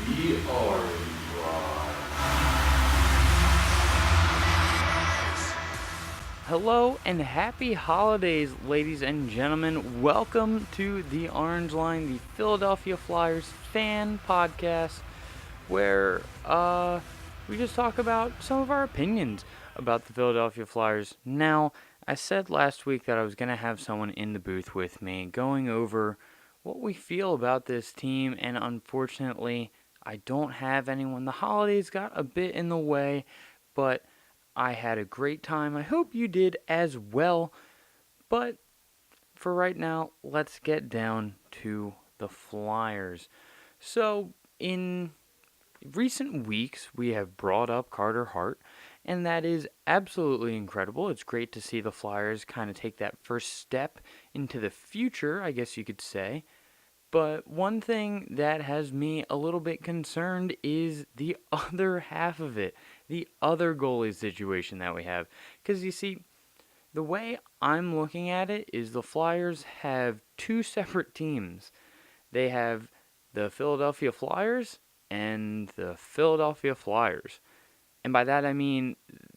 The Orange Hello and happy holidays, ladies and gentlemen. Welcome to the Orange Line, the Philadelphia Flyers fan podcast, where we just talk about some of our opinions about the Philadelphia Flyers. Now, I said last week that I was going to have someone in the booth with me going over what we feel about this team, and unfortunately, I don't have anyone. The holidays got a bit in the way, but I had a great time. I hope you did as well. But for right now, let's get down to the Flyers. So, in recent weeks, we have brought up Carter Hart, and that is absolutely incredible. It's great to see the Flyers kind of take that first step into the future, I guess you could say. But one thing that has me a little bit concerned is the other half of it, the other goalie situation that we have. Because you see, the way I'm looking at it is the Flyers have two separate teams. They have the Philadelphia Flyers and the Philadelphia Flyers. And by that I mean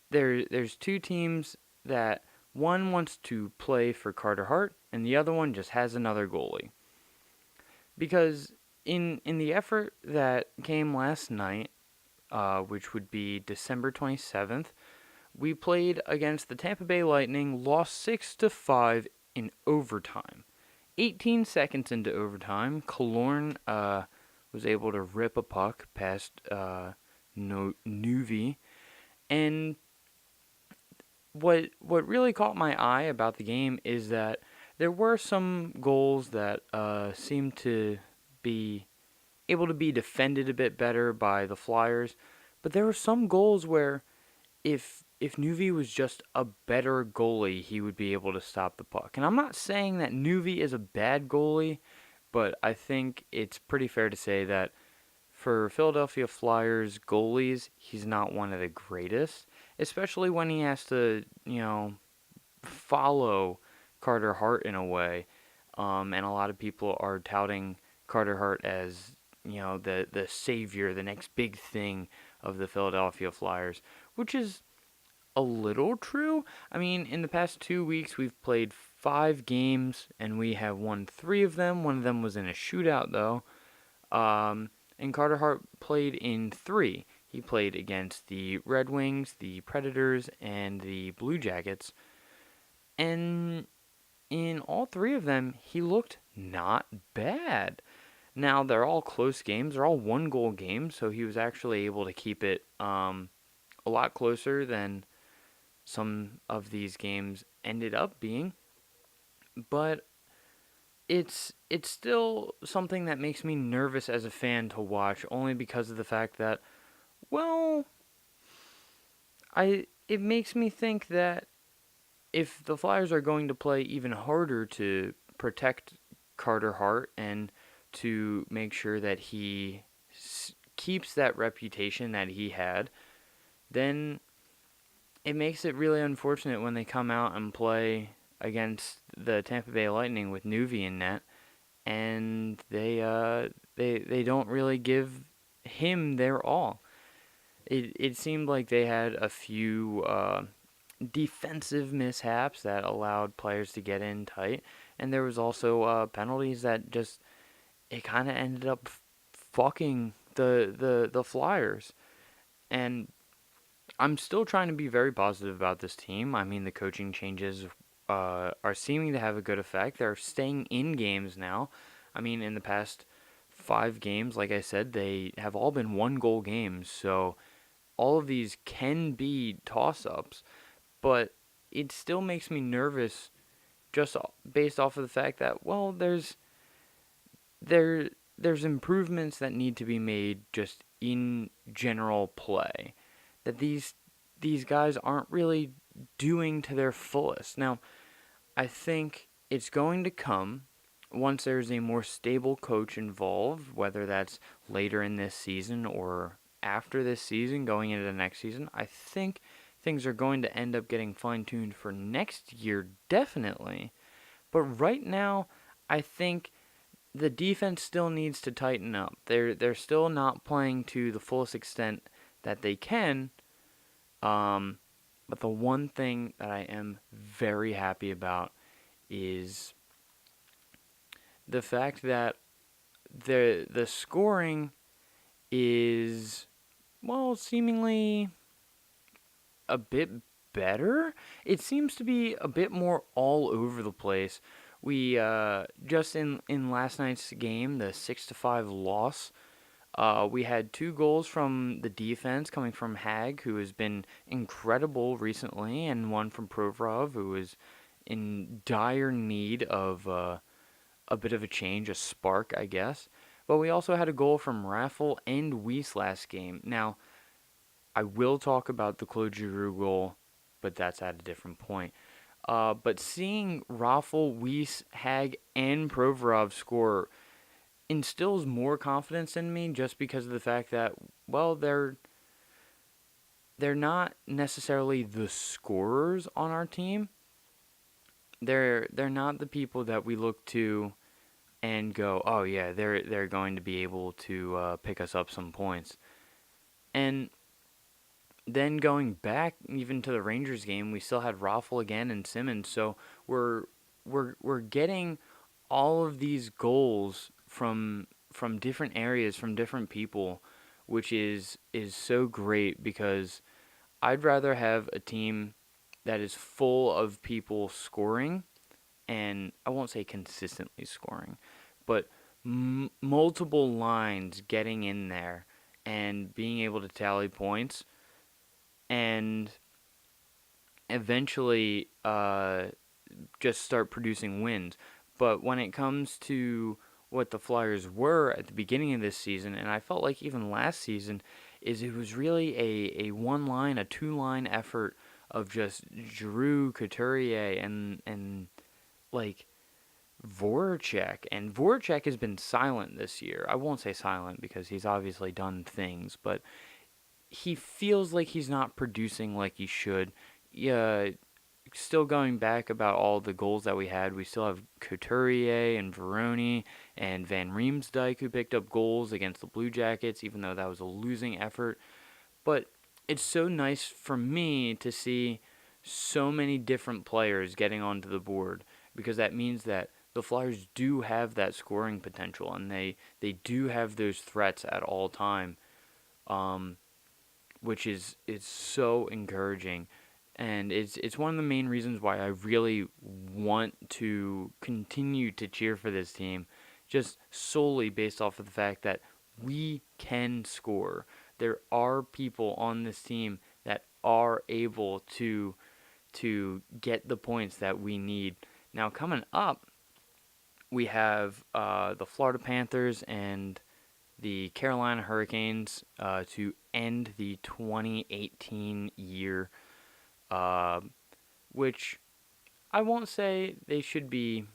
there's two teams that one wants to play for Carter Hart and the other one just has another goalie. Because in the effort that came last night, which would be December 27th, we played against the Tampa Bay Lightning, lost 6-5 in overtime. 18 seconds into overtime, Killorn was able to rip a puck past Nuvi, and what really caught my eye about the game is that there were some goals that seemed to be able to be defended a bit better by the Flyers, but there were some goals where if Nuvi was just a better goalie, he would be able to stop the puck. And I'm not saying that Nuvi is a bad goalie, but I think it's pretty fair to say that for Philadelphia Flyers goalies, he's not one of the greatest, especially when he has to, follow Carter Hart in a way. And a lot of people are touting Carter Hart as, the savior, the next big thing of the Philadelphia Flyers, which is a little true. I mean, in the past 2 weeks, we've played 5 games and we have won 3 of them. One of them was in a shootout, though. And Carter Hart played in 3. He played against the Red Wings, the Predators, and the Blue Jackets. And in all 3 of them, he looked not bad. Now, they're all close games. They're all one-goal games, so he was actually able to keep it a lot closer than some of these games ended up being. But it's still something that makes me nervous as a fan to watch, only because of the fact that, well, I it makes me think that if the Flyers are going to play even harder to protect Carter Hart and to make sure that he keeps that reputation that he had, then it makes it really unfortunate when they come out and play against the Tampa Bay Lightning with Nuvi in net, and they don't really give him their all. It seemed like they had a few defensive mishaps that allowed players to get in tight, and there was also penalties that just it kind of ended up fucking the Flyers. And I'm still trying to be very positive about this team. I mean, the coaching changes are seeming to have a good effect. They're staying in games now. I mean, in the past 5 games, like I said, they have all been one-goal games. So all of these can be toss-ups, but it still makes me nervous just based off of the fact that, well, there there's improvements that need to be made just in general play that these guys aren't really doing to their fullest. Now, I think it's going to come once there's a more stable coach involved, whether that's later in this season or after this season going into the next season. I think things are going to end up getting fine-tuned for next year, definitely. But right now, I think the defense still needs to tighten up. They're still not playing to the fullest extent that they can. Um, but the one thing that I am very happy about is the fact that the scoring is, well, seemingly a bit better. It seems to be a bit more all over the place. We just in last night's game, the 6-5 loss. We had two goals from the defense coming from Hag, who has been incredible recently, and one from Provorov, who is in dire need of a bit of a change, a spark, I guess. But we also had a goal from Raffle and Weiss last game. Now, I will talk about the Claude Giroux goal, but that's at a different point. But seeing Raffle, Weiss, Hag, and Provorov score instills more confidence in me just because of the fact that, well, they're not necessarily the scorers on our team. They're not the people that we look to and go, oh yeah, they're going to be able to pick us up some points. And then going back even to the Rangers game, we still had Raffle again and Simmons. So we're we're getting all of these goals from different areas, from different people, which is so great because I'd rather have a team that is full of people scoring, and I won't say consistently scoring, but multiple lines getting in there and being able to tally points and eventually just start producing wins. But when it comes to what the Flyers were at the beginning of this season, and I felt like even last season, is it was really a one line, a two line effort of just Giroux, Couturier, and like Voracek. And Voracek has been silent this year. I won't say silent because he's obviously done things, but he feels like he's not producing like he should. Yeah, still going back about all the goals that we had, we still have Couturier and Veroni and Van Riemsdyk who picked up goals against the Blue Jackets, even though that was a losing effort. But it's so nice for me to see so many different players getting onto the board because that means that the Flyers do have that scoring potential and they do have those threats at all time, um, which is so encouraging. And it's one of the main reasons why I really want to continue to cheer for this team, just solely based off of the fact that we can score. There are people on this team that are able to get the points that we need. Now coming up, we have the Florida Panthers and the Carolina Hurricanes to end the 2018 year, uh, which I won't say they should be.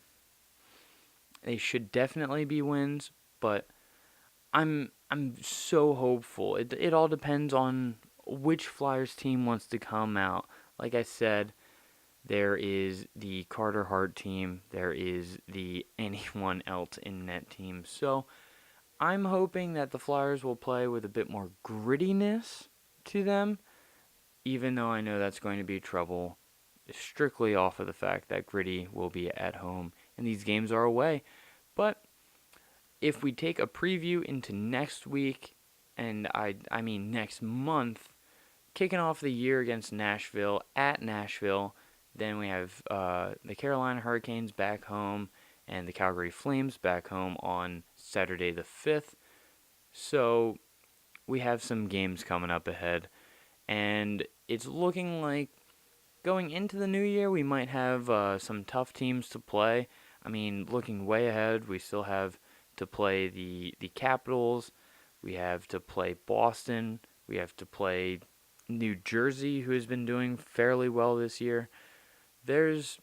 They should definitely be wins, but I'm so hopeful. It all depends on which Flyers team wants to come out. Like I said, there is the Carter Hart team. There is the anyone else in that team. So I'm hoping that the Flyers will play with a bit more grittiness to them, even though I know that's going to be trouble, strictly off of the fact that Gritty will be at home and these games are away. But if we take a preview into next week, and I mean next month, kicking off the year against Nashville at Nashville, then we have the Carolina Hurricanes back home and the Calgary Flames back home on Saturday the 5th. So we have some games coming up ahead, and it's looking like going into the new year we might have some tough teams to play. I mean, looking way ahead, we still have to play the Capitals, we have to play Boston, we have to play New Jersey, who has been doing fairly well this year. There's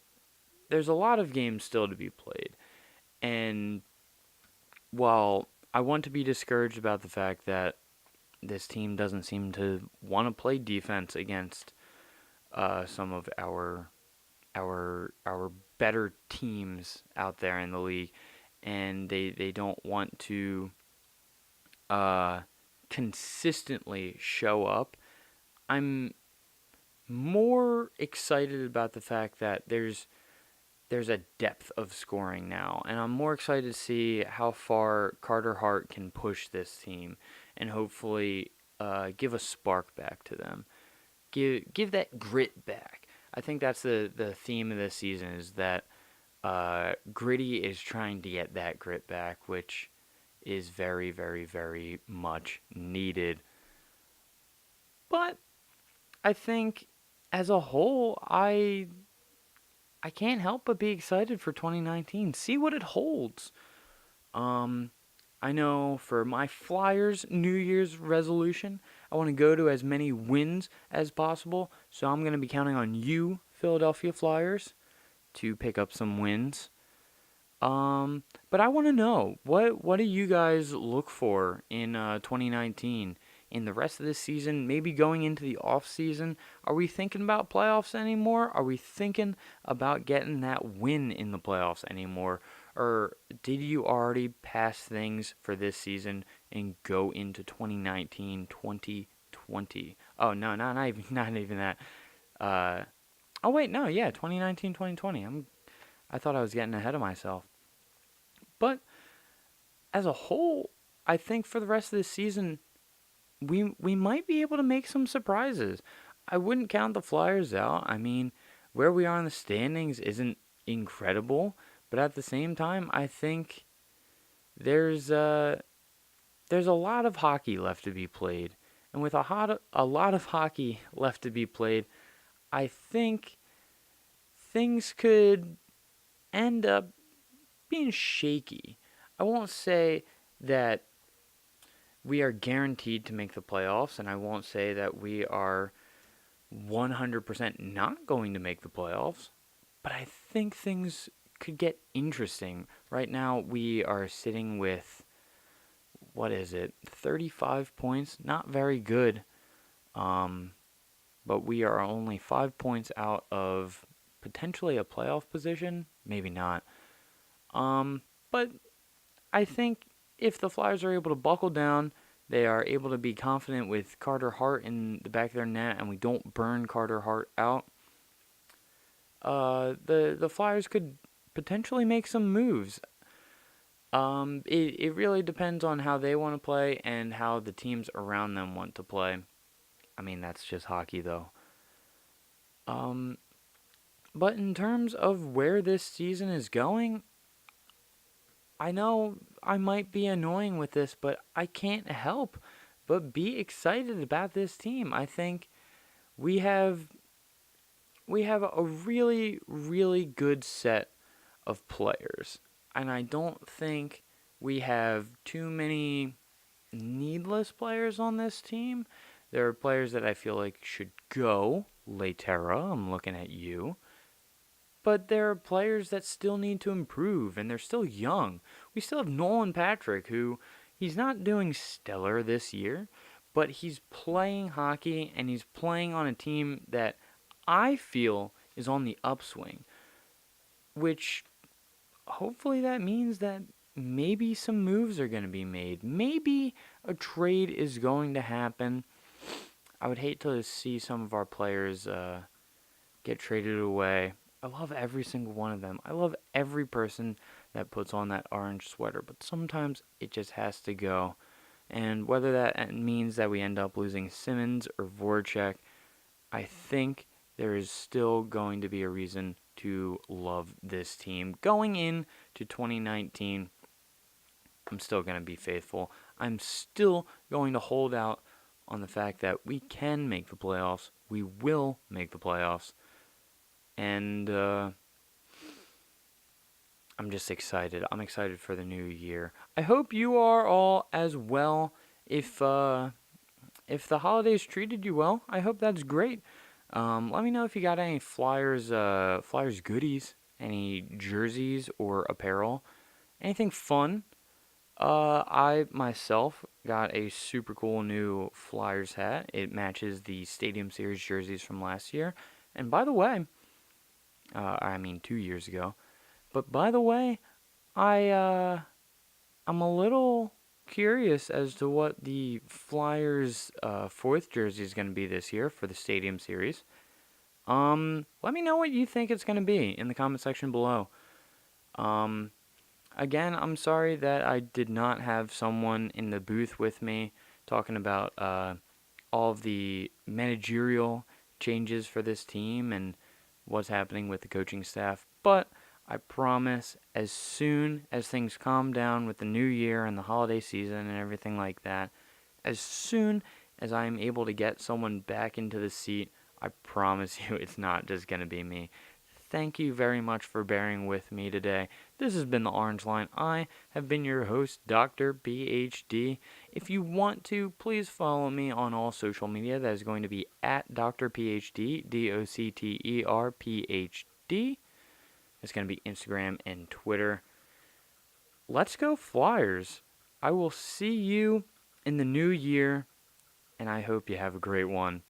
there's a lot of games still to be played, and while I want to be discouraged about the fact that this team doesn't seem to want to play defense against some of our better teams out there in the league, and they don't want to uh, consistently show up. I'm more excited about the fact that there's a depth of scoring now, and I'm more excited to see how far Carter Hart can push this team, and hopefully give a spark back to them. Give that grit back. I think that's the theme of this season is that Gritty is trying to get that grit back, which is very, very, very much needed. But I think as a whole, I can't help but be excited for 2019. See what it holds. Um, I know for my Flyers New Year's resolution, I want to go to as many wins as possible. So I'm going to be counting on you, Philadelphia Flyers, to pick up some wins. But I want to know what do you guys look for in 2019 in the rest of this season? Maybe going into the off season, are we thinking about playoffs anymore? Are we thinking about getting that win in the playoffs anymore? Or did you already pass things for this season and go into 2019, 2020? Oh no, not even not even that. Uh, oh wait, no, yeah, 2019, 2020. I thought I was getting ahead of myself. But as a whole, I think for the rest of this season, we might be able to make some surprises. I wouldn't count the Flyers out. I mean, where we are in the standings isn't incredible, but at the same time, I think there's there's a lot of hockey left to be played, and with a lot of hockey left to be played, I think things could end up being shaky. I won't say that we are guaranteed to make the playoffs, and I won't say that we are 100% not going to make the playoffs, but I think things could get interesting. Right now, we are sitting with, what is it, 35 points? Not very good, um, but we are only 5 points out of potentially a playoff position. Maybe not. But I think if the Flyers are able to buckle down, they are able to be confident with Carter Hart in the back of their net, and we don't burn Carter Hart out. The Flyers could potentially make some moves. It really depends on how they want to play and how the teams around them want to play. I mean, that's just hockey, though. Um, but in terms of where this season is going, I know I might be annoying with this, but I can't help but be excited about this team. I think we have a really really good set of players, and I don't think we have too many needless players on this team. There are players that I feel like should go. Leitera, I'm looking at you. But there are players that still need to improve, and they're still young. We still have Nolan Patrick, who he's not doing stellar this year, but he's playing hockey, and he's playing on a team that I feel is on the upswing, which hopefully that means that maybe some moves are going to be made. Maybe a trade is going to happen. I would hate to see some of our players get traded away. I love every single one of them. I love every person that puts on that orange sweater, but sometimes it just has to go. And whether that means that we end up losing Simmons or Voracek, I think there is still going to be a reason to love this team. Going into 2019, I'm still going to be faithful. I'm still going to hold out on the fact that we can make the playoffs. We will make the playoffs. And I'm just excited. I'm excited for the new year. I hope you are all as well. If the holidays treated you well, I hope that's great. Let me know if you got any Flyers goodies, any jerseys or apparel, anything fun. I myself got a super cool new Flyers hat. It matches the Stadium Series jerseys from last year. And by the way, I mean 2 years ago. But by the way, I'm a little curious as to what the Flyers' fourth jersey is going to be this year for the Stadium Series. Let me know what you think it's going to be in the comment section below. Um, Again, I'm sorry that I did not have someone in the booth with me talking about all of the managerial changes for this team and what's happening with the coaching staff. But I promise, as soon as things calm down with the new year and the holiday season and everything like that, as soon as I am able to get someone back into the seat, I promise you it's not just going to be me. Thank you very much for bearing with me today. This has been the Orange Line. I have been your host, Dr. PhD. If you want to, please follow me on all social media. That is going to be at Dr. PhD, DocterPhD. It's going to be Instagram and Twitter. Let's go Flyers. I will see you in the new year, and I hope you have a great one.